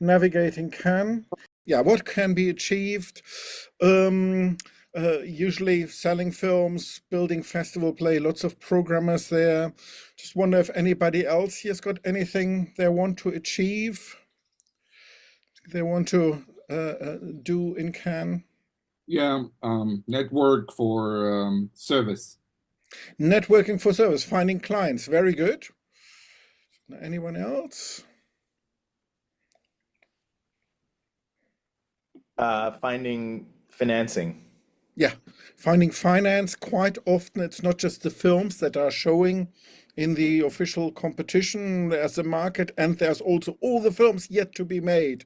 navigating Cannes. Yeah, what can be achieved? Um, Usually selling films, building festival play, lots of programmers there. Just wonder if anybody else here's got anything they want to achieve, they want to do in Cannes. Yeah, network for service. Networking for service, finding clients, very good. Anyone else? Finding financing. Yeah, finding finance. Quite often, it's not just the films that are showing in the official competition. There's a market, and there's also all the films yet to be made.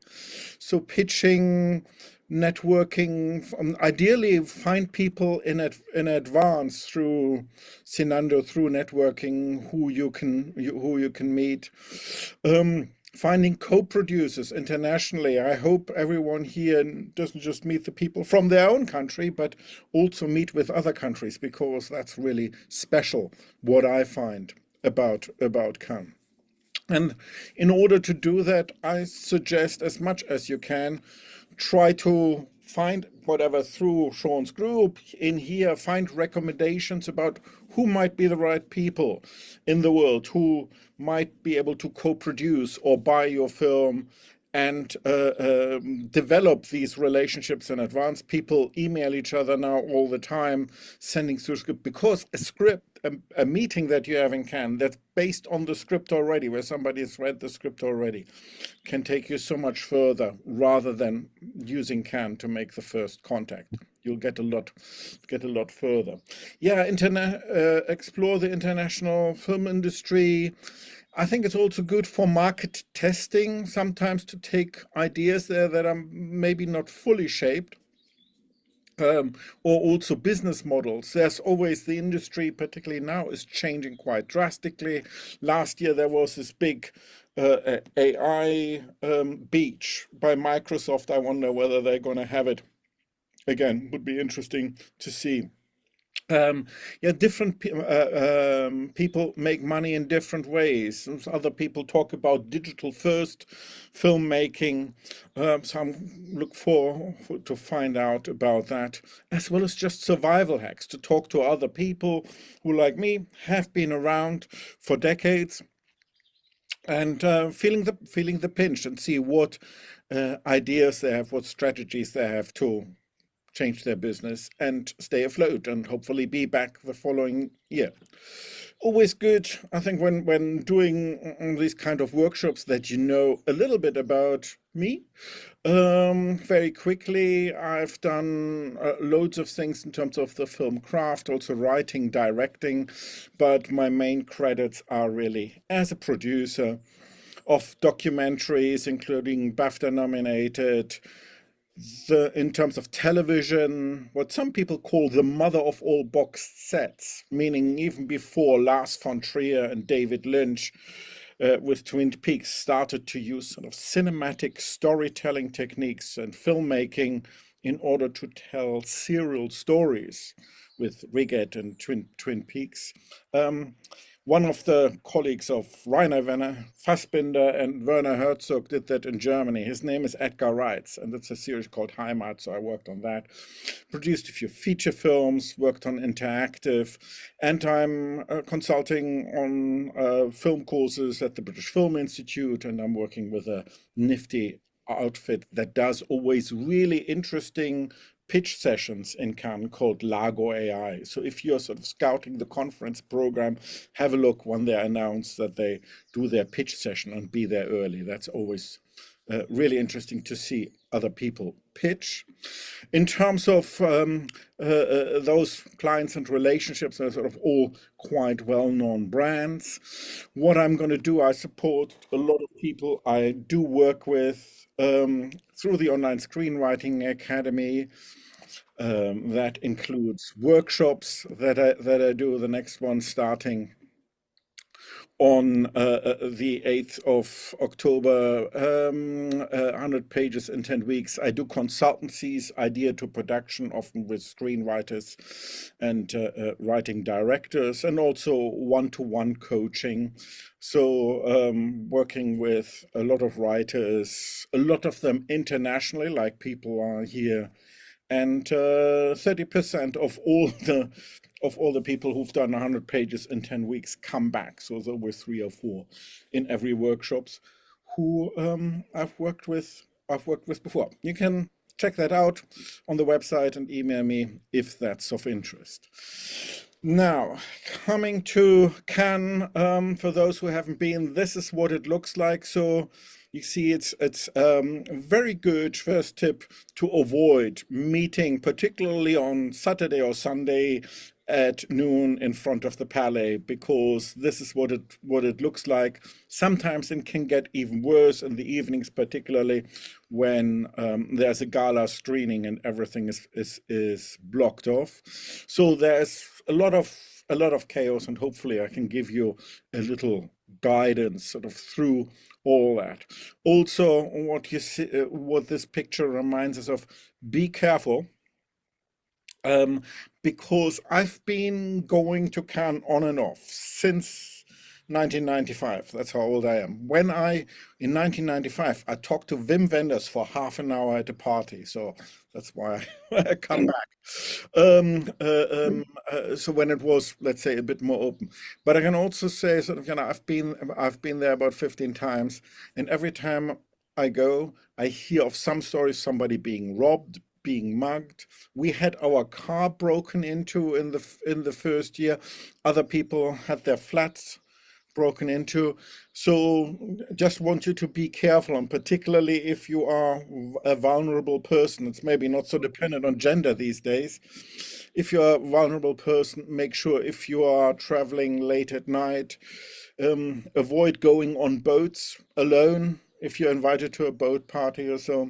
So pitching, networking, ideally find people in advance through Sinando, through networking, who you can meet. Finding co-producers internationally. I hope everyone here doesn't just meet the people from their own country, but also meet with other countries, because that's really special, what I find about Cannes. And in order to do that, I suggest, as much as you can, try to find whatever through Sean's group in here, find recommendations about who might be the right people in the world, who might be able to co-produce or buy your film, and develop these relationships in advance. People email each other now all the time, sending through script, because a script, a meeting that you have in Cannes that's based on the script already, where somebody has read the script already, can take you so much further, rather than using Cannes to make the first contact. You'll get a lot further. Yeah, explore the international film industry. I think it's also good for market testing, sometimes, to take ideas there that are maybe not fully shaped, or also business models. There's always, the industry, particularly now, is changing quite drastically. Last year, there was this big AI beach by Microsoft. I wonder whether they're going to have it again. Would be interesting to see. Yeah, different people make money in different ways. Other people talk about digital first filmmaking. So I'm look for to find out about that, as well as just survival hacks, to talk to other people who, like me, have been around for decades, and feeling the pinch, and see what ideas they have, what strategies they have to change their business and stay afloat, and hopefully be back the following year. Always good, I think, when doing these kind of workshops, that you know a little bit about me. Very quickly, I've done loads of things in terms of the film craft, also writing, directing, but my main credits are really as a producer of documentaries, including BAFTA nominated, in terms of television, what some people call the mother of all box sets, meaning even before Lars von Trier and David Lynch with Twin Peaks started to use sort of cinematic storytelling techniques and filmmaking in order to tell serial stories with Rigget and Twin Peaks. One of the colleagues of Rainer Werner Fassbinder and Werner Herzog did that in Germany. His name is Edgar Reitz, and it's a series called Heimat, so I worked on that. Produced a few feature films, worked on interactive, and I'm consulting on film courses at the British Film Institute, and I'm working with a nifty outfit that does always really interesting pitch sessions in Cannes called Lago AI. So if you're sort of scouting the conference program, have a look when they announce that they do their pitch session, and be there early. That's always really interesting to see other people pitch. In terms of those clients and relationships, are sort of all quite well-known brands. What I'm going to do, I support a lot of people I do work with through the Online Screenwriting Academy. That includes workshops that I do. The next one starting on the 8th of October. 100 pages in 10 weeks. I do consultancies, idea to production, often with screenwriters and writing directors, and also one-to-one coaching. So working with a lot of writers, a lot of them internationally, like people are here, and 30% of all the people who've done 100 pages in 10 weeks come back. So there were 3 or 4 in every workshops who I've worked with before. You can check that out on the website and email me if that's of interest. Now, coming to Cannes, for those who haven't been, this is what it looks like. So you see, it's very good first tip to avoid meeting, particularly on Saturday or Sunday at noon in front of the Palais, because this is what it looks like. Sometimes it can get even worse in the evenings, particularly when there's a gala screening and everything is blocked off. So there's a lot of chaos, and hopefully I can give you a little guidance sort of through all that. Also, what you see, what this picture reminds us of: be careful. Because I've been going to Cannes on and off since 1995. That's how old I am. In 1995, I talked to Wim Wenders for half an hour at a party. So that's why I come back. So when it was, let's say, a bit more open. But I can also say, sort of, I've been there about 15 times, and every time I go, I hear of some story, somebody being robbed, being mugged. We had our car broken into in the first year. Other people had their flats broken into. So just want you to be careful, and particularly if you are a vulnerable person. It's maybe not so dependent on gender these days. If you're a vulnerable person, make sure if you are traveling late at night, avoid going on boats alone if you're invited to a boat party or so.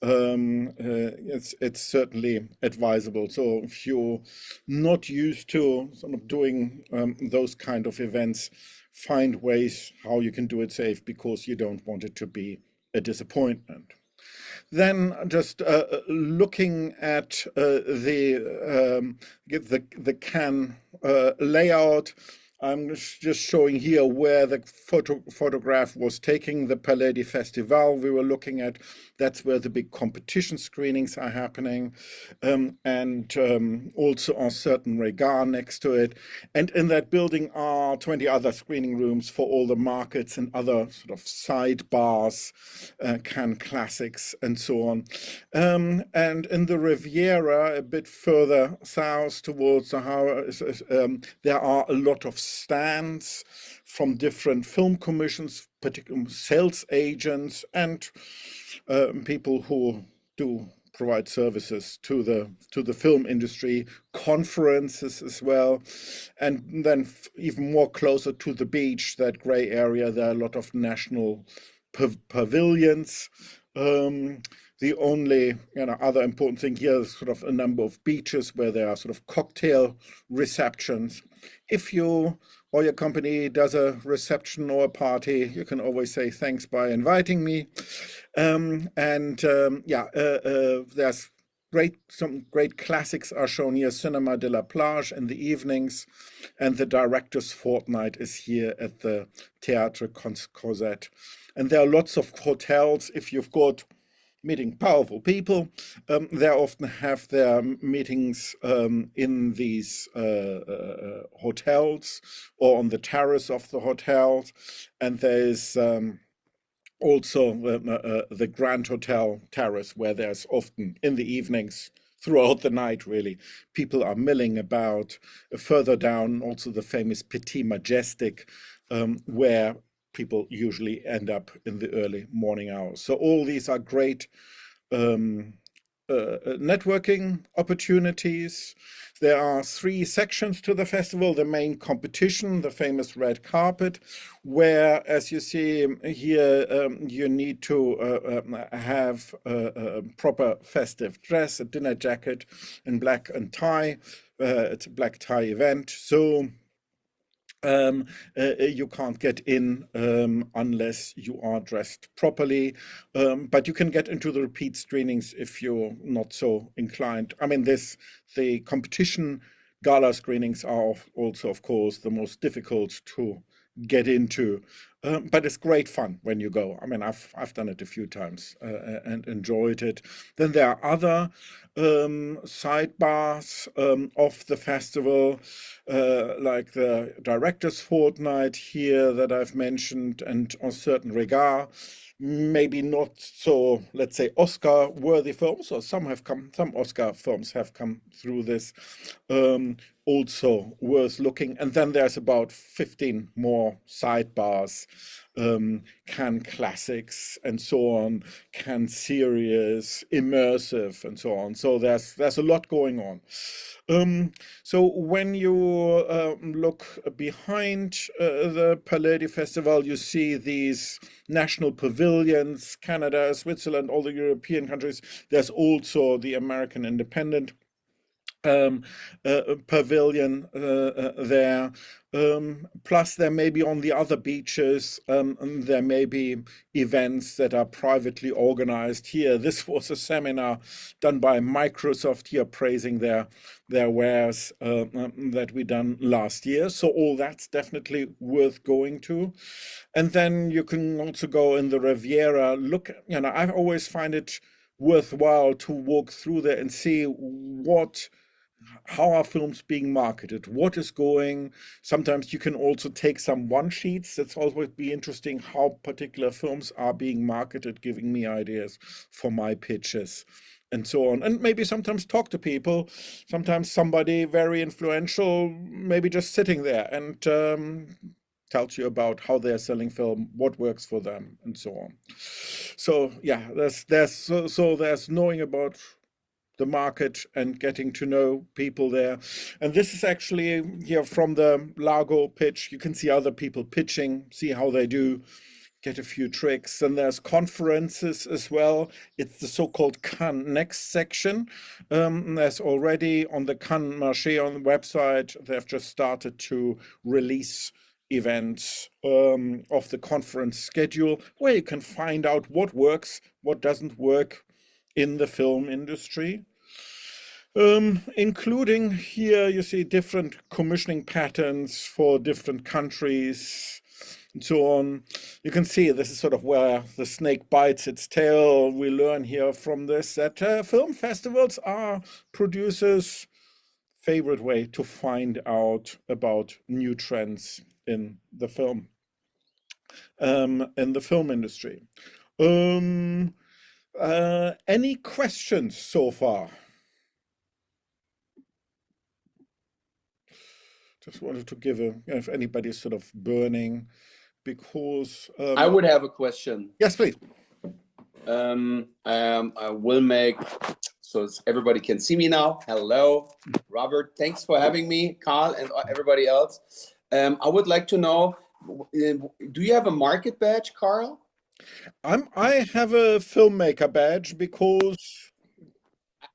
It's certainly advisable. So if you're not used to sort of doing those kind of events, find ways how you can do it safe, because you don't want it to be a disappointment. Then just looking at the Cannes layout. I'm just showing here where the photograph was taking, the Palais des Festivals we were looking at. That's where the big competition screenings are happening, and also on certain regard next to it. And in that building are 20 other screening rooms for all the markets and other sort of sidebars, Cannes Classics and so on. And in the Riviera, a bit further south towards Sahara, there are a lot of stands from different film commissions, particularly sales agents and people who do provide services to the film industry, conferences as well. And then even more closer to the beach, that gray area, there are a lot of national pavilions. The only other important thing here is sort of a number of beaches where there are sort of cocktail receptions. If you or your company does a reception or a party, you can always say thanks by inviting me. There's some great classics are shown here. Cinema de la Plage in the evenings, and the director's fortnight is here at the Théâtre Crozet. And there are lots of hotels. If you've got meeting powerful people, they often have their meetings in these hotels or on the terrace of the hotels. And there's also the Grand Hotel terrace, where there's often in the evenings, throughout the night really, people are milling about. Further down, also the famous Petit Majestic, where people usually end up in the early morning hours. So all these are great networking opportunities. There are 3 sections to the festival: the main competition, the famous red carpet, where, as you see here, you need to have a proper festive dress, a dinner jacket and black and tie. It's a black tie event. So you can't get in unless you are dressed properly. But you can get into the repeat screenings if you're not so inclined. I mean, the competition gala screenings are also, of course, the most difficult to get into. But it's great fun when you go. I mean, I've done it a few times and enjoyed it. Then there are other sidebars of the festival, like the Directors Fortnight here that I've mentioned, and on certain regard, maybe not so, let's say, Oscar-worthy films, or some Oscar films have come through this, also worth looking. And then there's about 15 more sidebars, Cannes classics and so on, Cannes serious, immersive and so on. So there's a lot going on. So when you look behind the Palais Festival, you see these national pavilions, Canada, Switzerland, all the European countries. There's also the American Independent pavilion there. Plus, there may be on the other beaches, there may be events that are privately organized here. This was a seminar done by Microsoft here, praising their wares that we done last year. So all that's definitely worth going to. And then you can also go in the Riviera. Look, I always find it worthwhile to walk through there and see how are films being marketed, what is going. Sometimes you can also take some one sheets. That's always be interesting how particular films are being marketed, giving me ideas for my pitches and so on. And maybe sometimes talk to people, sometimes somebody very influential, maybe just sitting there and tells you about how they're selling film, what works for them, and so on. So yeah, there's knowing about the market and getting to know people there. And this is actually here from the Largo pitch. You can see other people pitching, see how they do, get a few tricks. And there's conferences as well. It's the so-called Cannes Next section. There's already on the Cannes Marché on the website, they've just started to release events of the conference schedule, where you can find out what works, what doesn't work in the film industry, including here you see different commissioning patterns for different countries and so on. You can see this is sort of where the snake bites its tail. We learn here from this that film festivals are producers' favorite way to find out about new trends in the film industry. Any questions so far? Just wanted to give if anybody's sort of burning, because I would have a question. Yes, please. I will make so everybody can see me now. Hello, Robert. Thanks for having me, Carl, and everybody else. I would like to know, do you have a market badge, Carl? I have a filmmaker badge because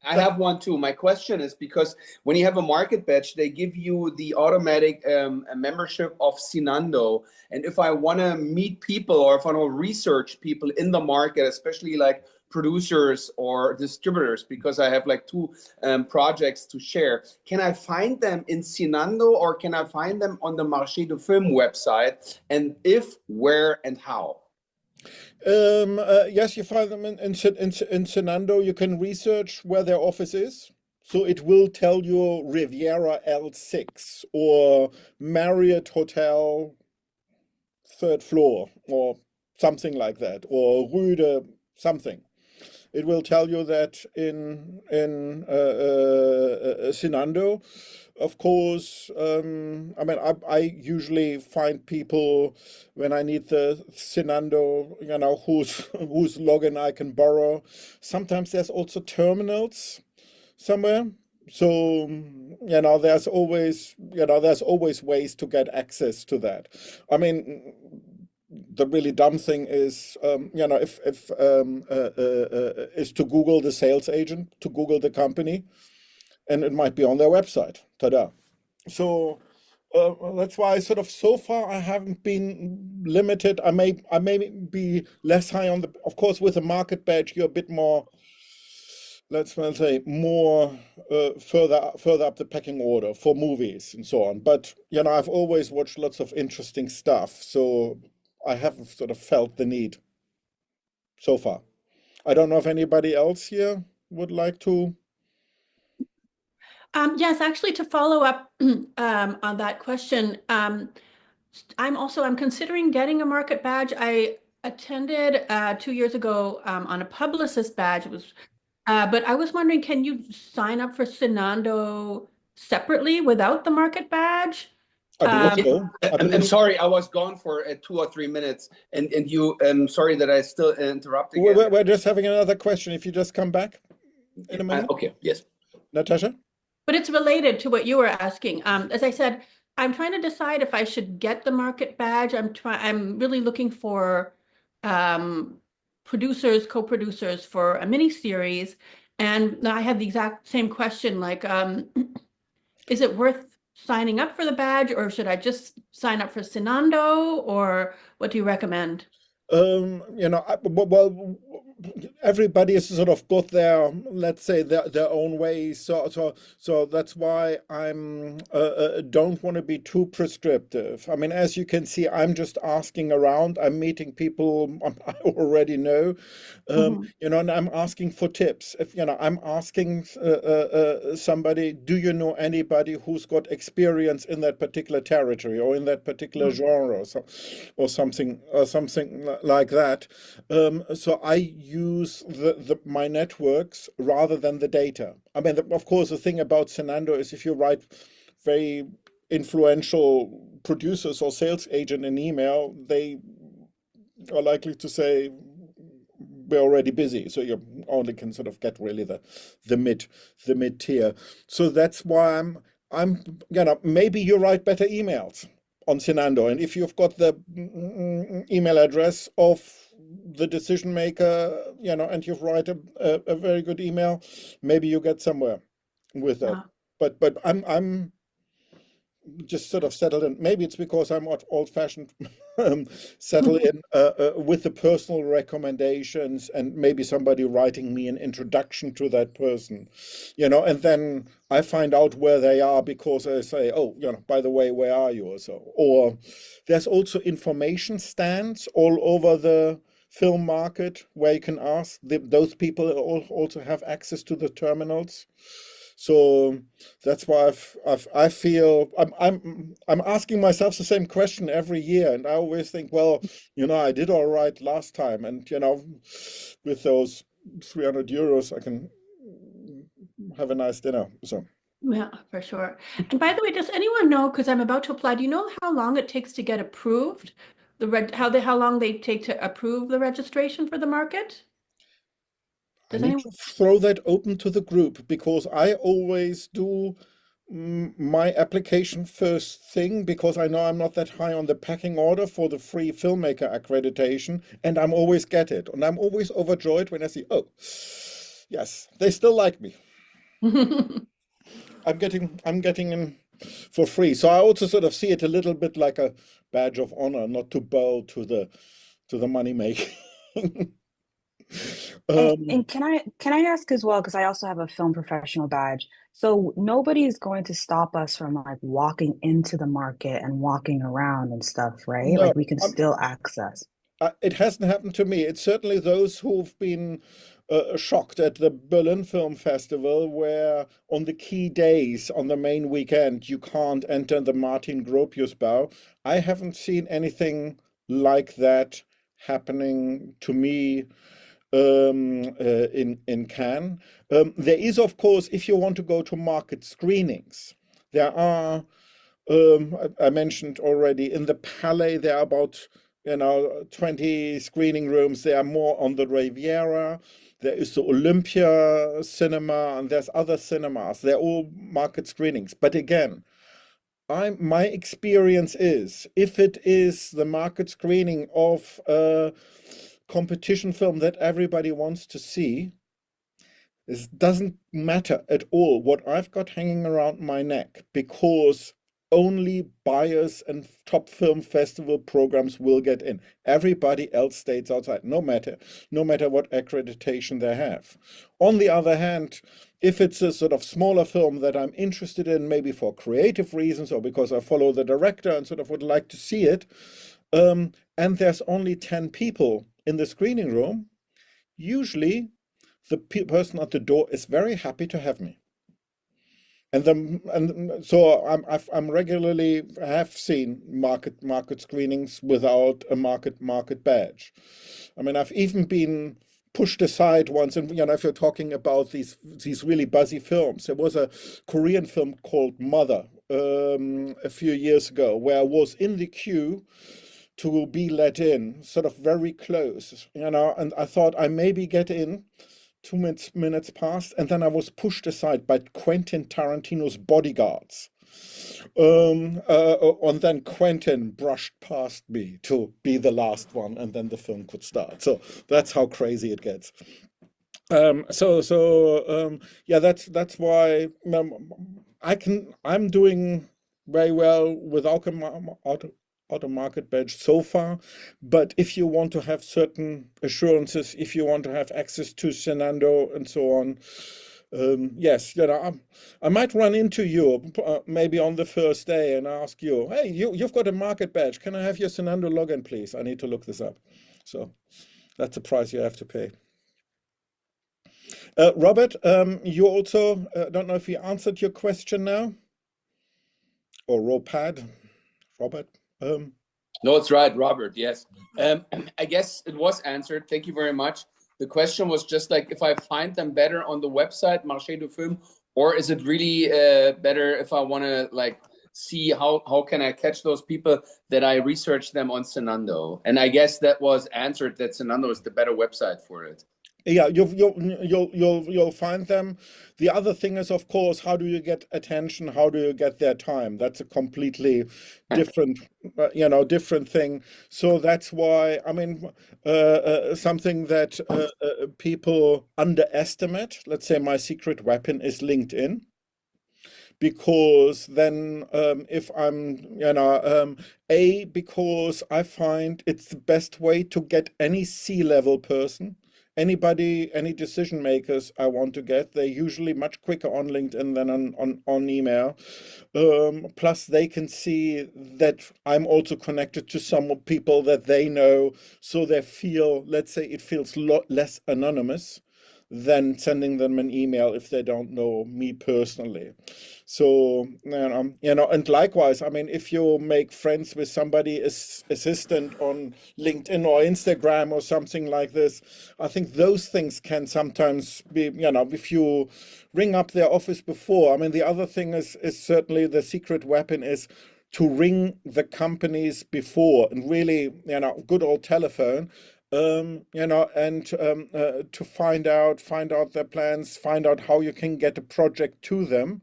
I have one too. My question is because when you have a market badge, they give you the automatic membership of Sinando. And if I want to meet people or if I want to research people in the market, especially like producers or distributors, because I have like two projects to share, can I find them in Sinando or can I find them on the Marché du Film website? And if, where, and how? Yes, you find them in Sinando. You can research where their office is. So it will tell you Riviera L6 or Marriott Hotel, 3rd floor, or something like that, or Rue de something. It will tell you that in Sinando. Of course, I mean, I usually find people when I need the Sinando, whose login I can borrow. Sometimes there's also terminals somewhere. So, there's always ways to get access to that. I mean, the really dumb thing is, is to Google the sales agent, to Google the company, and it might be on their website. Ta-da! So That's why so far I haven't been limited. I may be less high on the. Of course, with a market badge, you're a bit more. Let's well say more further up the pecking order for movies and so on. But I've always watched lots of interesting stuff, so I haven't sort of felt the need so far. I don't know if anybody else here would like to. Yes, actually, to follow up on that question, I'm considering getting a market badge. I attended 2 years ago on a publicist badge. But I was wondering, can you sign up for Sinando separately without the market badge? I believe so. I'm sorry, I was gone for 2 or 3 minutes, and you. Sorry that I still interrupt again. We're just having another question. If you just come back in a minute. Okay. Yes. Natasha? But it's related to what you were asking. As I said, I'm trying to decide if I should get the market badge. I'm really looking for co-producers for a mini series, and I had the exact same question. Like, is it worth signing up for the badge, or should I just sign up for Sinando, or what do you recommend? Well, everybody has sort of got their, let's say, their own way. So that's why I'm don't want to be too prescriptive. I mean, as you can see, I'm just asking around. I'm meeting people I already know, and I'm asking for tips. If I'm asking somebody, do you know anybody who's got experience in that particular territory or in that particular genre, or something like that. So I use my networks rather than the data. I mean, of course, the thing about Senando is if you write very influential producers or sales agent an email, they are likely to say we're already busy, so you only can sort of get really the mid tier. So that's why I'm maybe you write better emails on Sinando, and if you've got the email address of the decision maker, and you write a very good email, maybe you get somewhere with that. But I'm just sort of settled in. Maybe it's because I'm old-fashioned, settled in with the personal recommendations, and maybe somebody writing me an introduction to that person, and then I find out where they are because I say, oh, by the way, where are you, or so. Or there's also information stands all over the film market where you can ask. Those people also have access to the terminals. So that's why I feel I'm asking myself the same question every year, and I always think, well, I did all right last time, and with those 300 euros, I can have a nice dinner. So Yeah, for sure. And by the way, does anyone know, because I'm about to apply, do you know how long it takes to get approved? How long they take to approve the registration for the market? I need to throw that open to the group, because I always do my application first thing, because I know I'm not that high on the pecking order for the free filmmaker accreditation, and I'm always get it. And I'm always overjoyed when I see, oh, yes, they still like me. I'm getting in for free. So I also sort of see it a little bit like a badge of honor, not to bow to the money making. And can I ask as well, because I also have a film professional badge. So nobody's going to stop us from like walking into the market and walking around and stuff, right? No, Like we can still access. It hasn't happened to me. It's certainly those who've been shocked at the Berlin Film Festival, where on the key days, on the main weekend, you can't enter the Martin Gropiusbau. I haven't seen anything like that happening to me in Cannes. There is, of course, if you want to go to market screenings, there are. I mentioned already in the Palais there are about 20 screening rooms. There are more on the Riviera. There is the Olympia cinema, and there's other cinemas. They're all market screenings. But again, my experience is, if it is the market screening of a competition film that everybody wants to see, it doesn't matter at all what I've got hanging around my neck, because only buyers and top film festival programs will get in. Everybody else stays outside, no matter what accreditation they have. On the other hand, if it's a sort of smaller film that I'm interested in, maybe for creative reasons or because I follow the director and sort of would like to see it, and there's only 10 people in the screening room, usually the person at the door is very happy to have me. And so I'm regularly have seen market screenings without a market badge. I mean, I've even been pushed aside once, and if you're talking about these really buzzy films, there was a Korean film called Mother a few years ago where I was in the queue to be let in, sort of very close, and I thought I maybe get in. 2 minutes passed, and then I was pushed aside by Quentin Tarantino's bodyguards. And then Quentin brushed past me to be the last one, and then the film could start. So that's how crazy it gets. Yeah, that's why I'm doing very well without a market badge so far. But if you want to have certain assurances, if you want to have access to Zalando and so on, yes, I might run into you maybe on the first day and ask you, hey, you've got a market badge. Can I have your Zalando login, please? I need to look this up. So that's the price you have to pay. Robert, you also, don't know if he answered your question now, or Robert. No, it's right, Robert. Yes. I guess it was answered. Thank you very much. The question was just like if I find them better on the website, Marché du Film, or is it really better if I want to like see how can I catch those people that I research them on Zalando? And I guess that was answered that Zalando is the better website for it. Yeah, you'll find them. The other thing is, of course, how do you get attention? How do you get their time? That's a completely different, different thing. So that's why, I mean, something that people underestimate, let's say my secret weapon is LinkedIn. Because then if I'm, because I find it's the best way to get any C-level person, anybody, any decision makers I want to get, they're usually much quicker on LinkedIn than on email. Plus they can see that I'm also connected to some people that they know, so they feel, let's say it feels less anonymous than sending them an email if they don't know me personally. So, and likewise, I mean, if you make friends with somebody assistant on LinkedIn or Instagram or something like this, I think those things can sometimes be, if you ring up their office before. I mean, the other thing is certainly the secret weapon is to ring the companies before and really, good old telephone. And to find out their plans, find out how you can get a project to them.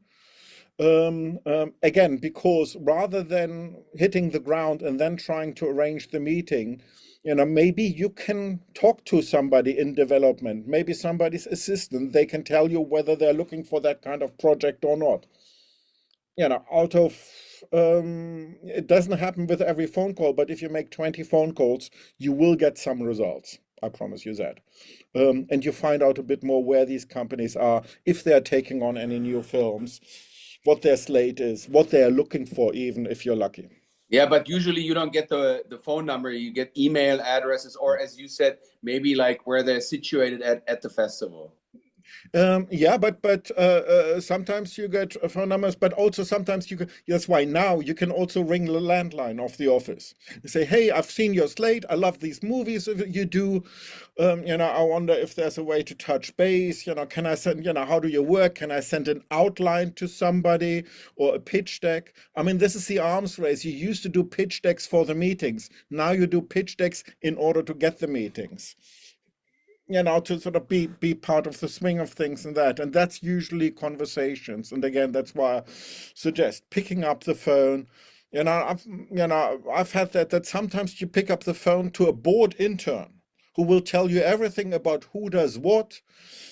Again, because rather than hitting the ground and then trying to arrange the meeting, maybe you can talk to somebody in development, maybe somebody's assistant. They can tell you whether they're looking for that kind of project or not. Out of it doesn't happen with every phone call, but if you make 20 phone calls, you will get some results. I promise you that. And you find out a bit more where these companies are, if they're taking on any new films, what their slate is, what they're looking for, even if you're lucky. Yeah, but usually you don't get the phone number, you get email addresses, or as you said, maybe like where they're situated at the festival. Yeah, but sometimes you get phone numbers, but also sometimes you can, that's why now you can also ring the landline of the office and say, hey, I've seen your slate. I love these movies you do. I wonder if there's a way to touch base. Can I send, how do you work? Can I send an outline to somebody or a pitch deck? I mean, this is the arms race. You used to do pitch decks for the meetings. Now you do pitch decks in order to get the meetings. To sort of be part of the swing of things and that's usually conversations. And again, that's why I suggest picking up the phone. I've had that sometimes you pick up the phone to a board intern who will tell you everything about who does what,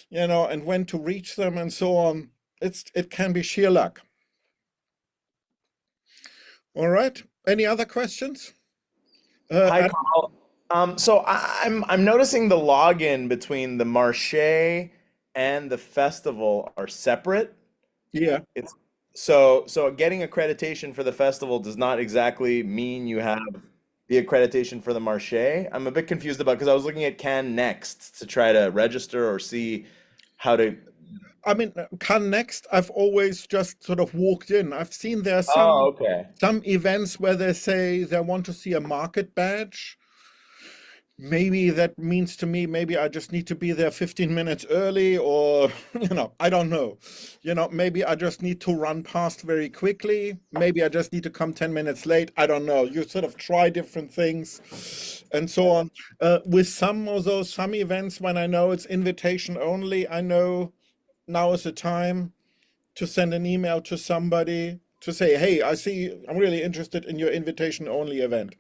and when to reach them and so on. It can be sheer luck. All right. Any other questions? Hi, And Carl. So I'm noticing the login between the marché and the festival are separate. yeah, It's so getting accreditation for the festival does not exactly mean you have the accreditation for the marché. I'm a bit confused about because I was looking at Cannes Next to try to register or see how to. I mean, Cannes Next, I've always just sort of walked in. I've seen there Oh, okay. some events where they say they want to see a market badge. Maybe that means to me, maybe I just need to be there 15 minutes early, or, I don't know. Maybe I just need to run past very quickly. Maybe I just need to come 10 minutes late. I don't know. You sort of try different things and so on. With some events, when I know it's invitation only, I know now is the time to send an email to somebody to say, hey, I see I'm really interested in your invitation only event.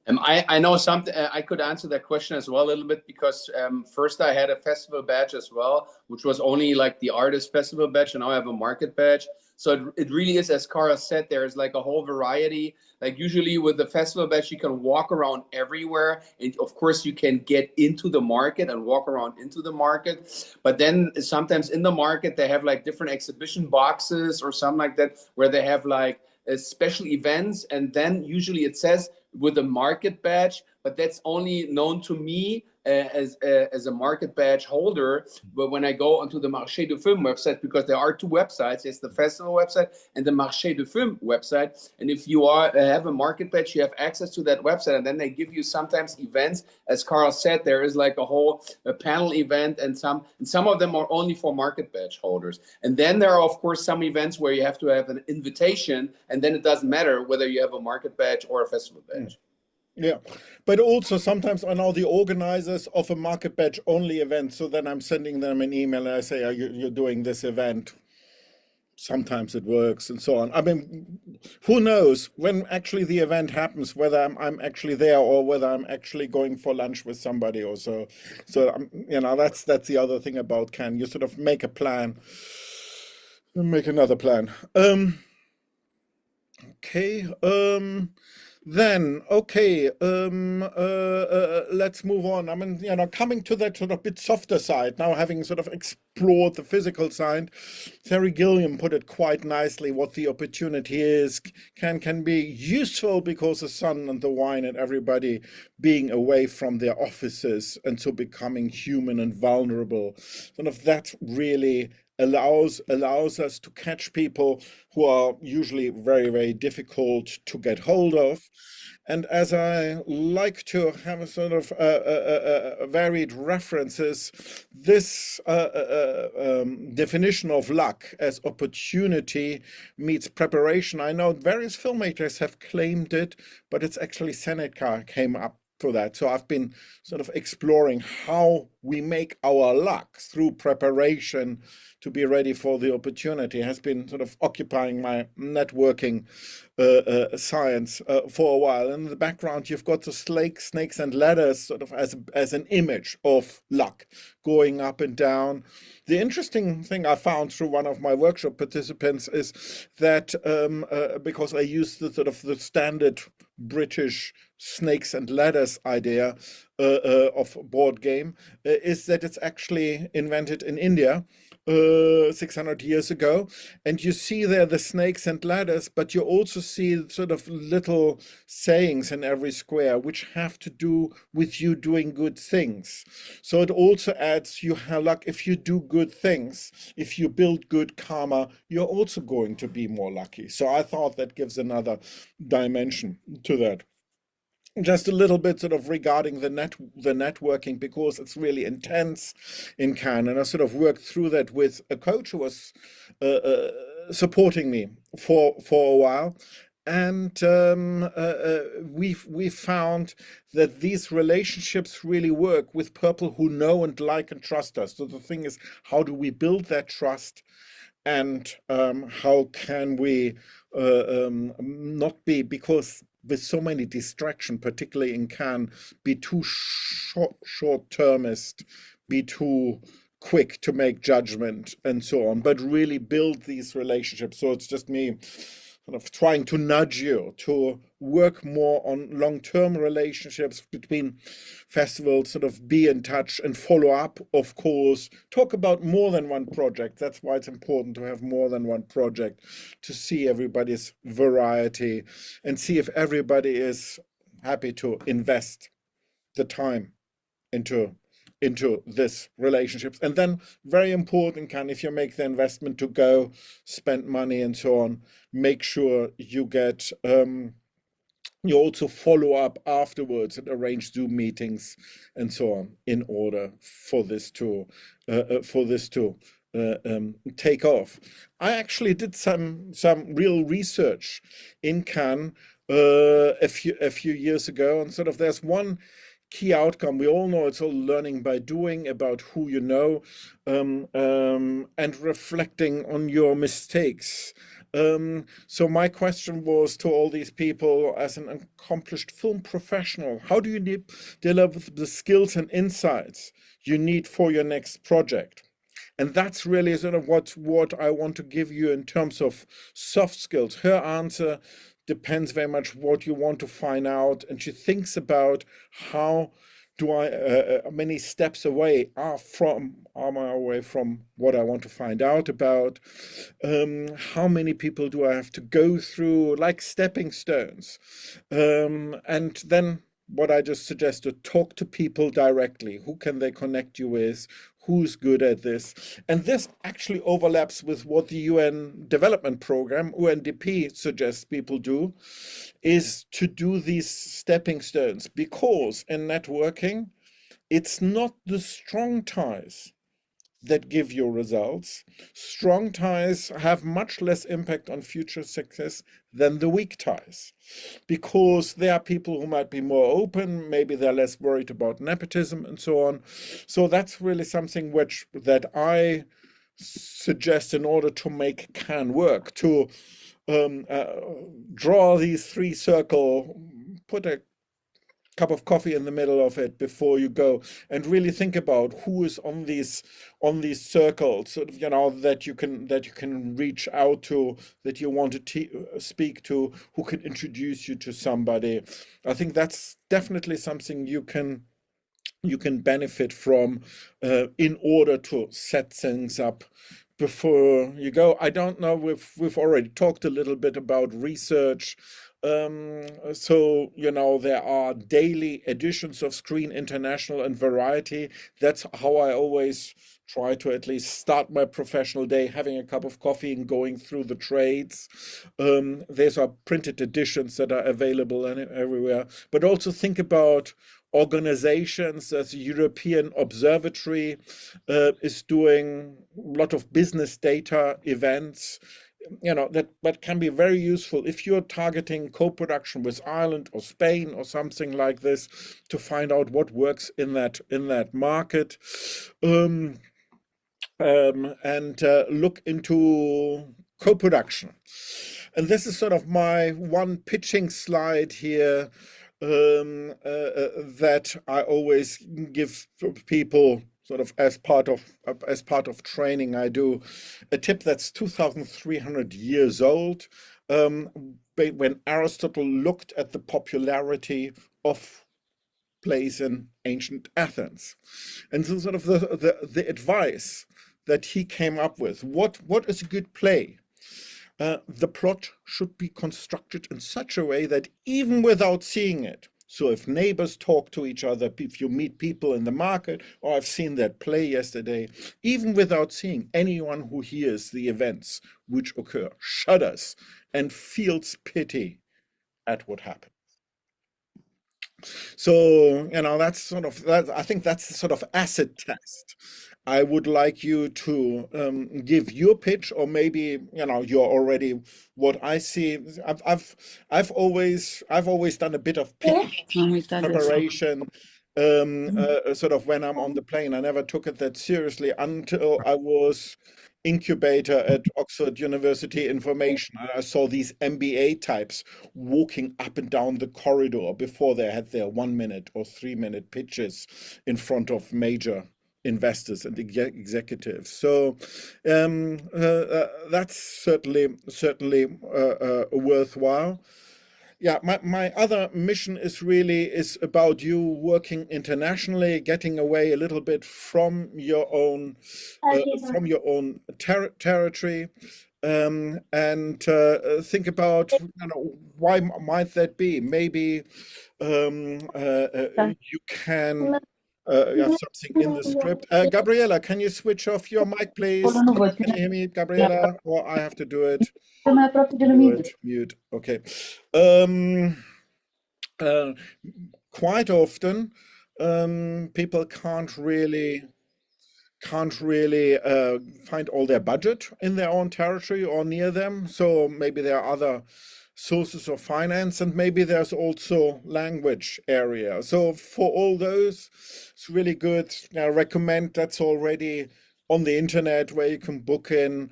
I know something. I could answer that question as well a little bit because first I had a festival badge as well, which was only like the artist festival badge, and now I have a market badge. So it really is, as Cara said, there's like a whole variety. Like usually with the festival badge, you can walk around everywhere, and of course you can get into the market and walk around into the market. But then sometimes in the market they have like different exhibition boxes or something like that, where they have like special events, and then usually it says with a market badge, but that's only known to me as a market badge holder. But when I go onto the Marché du Film website, because there are two websites, there's the festival website and the Marché du Film website. And if you have a market badge, you have access to that website, and then they give you sometimes events. As Carl said, there is like a panel event, and some of them are only for market badge holders. And then there are of course some events where you have to have an invitation, and then it doesn't matter whether you have a market badge or a festival badge. Yeah, but also sometimes I know the organizers of a market badge only event, so then I'm sending them an email and I say, you're doing this event. Sometimes it works and so on. I mean, who knows when actually the event happens, whether I'm actually there or whether I'm actually going for lunch with somebody or so. So, that's the other thing about Cannes. You sort of make a plan, make another plan. Okay. Let's move on. I mean, coming to that sort of bit softer side, now having sort of explored the physical side, Terry Gilliam put it quite nicely what the opportunity is, can be useful because the sun and the wine and everybody being away from their offices and so becoming human and vulnerable. Sort of that really allows us to catch people who are usually very, very difficult to get hold of. And as I like to have a sort of varied references, this definition of luck as opportunity meets preparation. I know various filmmakers have claimed it, but it's actually Seneca came up for that. So I've been sort of exploring how we make our luck through preparation to be ready for the opportunity. Has been sort of occupying my networking science for a while. And in the background, you've got the snakes and ladders sort of as an image of luck going up and down. The interesting thing I found through one of my workshop participants is that because I used the sort of the standard British snakes and ladders idea of board game, is that it's actually invented in India 600 years ago, and you see there the snakes and ladders, but you also see sort of little sayings in every square which have to do with you doing good things. So it also adds you have luck if you do good things. If you build good karma, you're also going to be more lucky. So I thought that gives another dimension to that. Just a little bit sort of regarding the networking, because it's really intense in Cannes, and I sort of worked through that with a coach who was supporting me for a while, and we found that these relationships really work with people who know and like and trust us. So the thing is, how do we build that trust, and how can we not be, because with so many distractions, particularly in Cannes, be too short-termist, be too quick to make judgment and so on, but really build these relationships. So it's just me sort of trying to nudge you to work more on long-term relationships between festivals, sort of be in touch and follow up, of course, talk about more than one project. That's why it's important to have more than one project, to see everybody's variety and see if everybody is happy to invest the time into this relationships. And then very important, if you make the investment to go spend money and so on, make sure you get you also follow up afterwards and arrange Zoom meetings and so on in order for this to take off. I actually did some real research in Cannes a few years ago, and sort of there's one key outcome. We all know it's all learning by doing, about who you know, and reflecting on your mistakes. So my question was to all these people, as an accomplished film professional, how do you deliver the skills and insights you need for your next project? And that's really sort of what I want to give you in terms of soft skills. Her answer depends very much what you want to find out, and she thinks about how do I many steps away are my away from what I want to find out about. How many people do I have to go through, like stepping stones, and then what I just suggested, talk to people directly. Who can they connect you with? Who's good at this? And this actually overlaps with what the UN Development Program, UNDP, suggests people do, is to do these stepping stones. Because in networking, it's not the strong ties that give you results. Strong ties have much less impact on future success than the weak ties, because there are people who might be more open, maybe they're less worried about nepotism and so on. So that's really something that I suggest in order to make Cannes work, to draw these three circle, put a cup of coffee in the middle of it before you go, and really think about who is on these circles, sort of, that you can reach out to, that you want to speak to, who can introduce you to somebody. I think that's definitely something you can benefit from in order to set things up before you go. I don't know, we've already talked a little bit about research. So, there are daily editions of Screen International and Variety. That's how I always try to at least start my professional day, having a cup of coffee and going through the trades. There's our printed editions that are available everywhere. But also think about organizations, as the European Observatory is doing a lot of business data events, that can be very useful if you're targeting co-production with Ireland or Spain or something like this, to find out what works in that market, and look into co-production. And this is sort of my one pitching slide here, that I always give people, sort of as part of training. I do a tip that's 2,300 years old, when Aristotle looked at the popularity of plays in ancient Athens, and so sort of the advice that he came up with. What is a good play? The plot should be constructed in such a way that even without seeing it, so if neighbors talk to each other, if you meet people in the market, or I've seen that play yesterday, even without seeing, anyone who hears the events which occur shudders and feels pity at what happened. So, that's sort of that. I think that's the sort of acid test. I would like you to give your pitch, or maybe you're already what I see. I've always done a bit of pitch preparation, sort of when I'm on the plane. I never took it that seriously until I was incubator at Oxford University Information. And I saw these MBA types walking up and down the corridor before they had their 1 minute or 3 minute pitches in front of major investors and executives. So that's certainly worthwhile. Yeah, my other mission is about you working internationally, getting away a little bit from your own territory, and think about, why might that be? Maybe you can have something in the script. Gabriela, can you switch off your mic, please? Can you hear me, Gabriela? Or I have to do it? Mute. Okay. Quite often, people can't really find all their budget in their own territory or near them. So maybe there are other sources of finance, and maybe there's also language area. So for all those, it's really good. I recommend that's already on the internet, where you can book in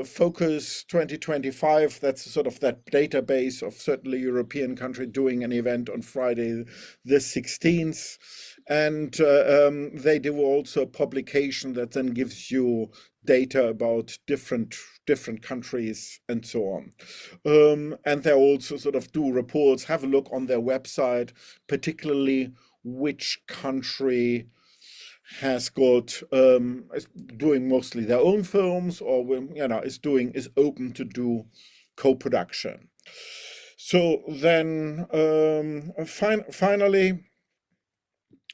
Focus 2025. That's sort of that database of certainly European country doing an event on Friday the 16th. And they do also a publication that then gives you data about different countries and so on. And they also sort of do reports. Have a look on their website, particularly which country has got is doing mostly their own films, or is open to do co-production. So then finally,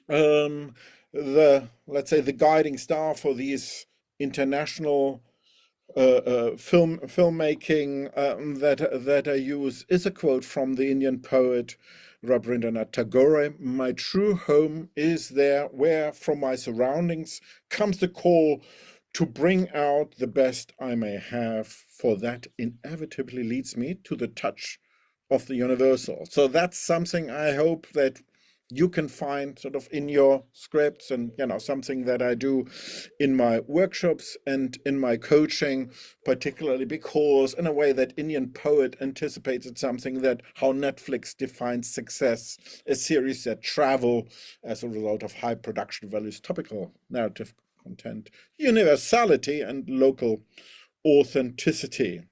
let's say the guiding star for these international filmmaking that I use is a quote from the Indian poet Rabindranath Tagore. My true home is there, where from my surroundings comes the call to bring out the best I may have, for that inevitably leads me to the touch of the universal. So that's something I hope that you can find sort of in your scripts, and something that I do in my workshops and in my coaching, particularly because in a way that Indian poet anticipated something, that how Netflix defines success, a series that travel as a result of high production values, topical narrative content, universality, and local authenticity.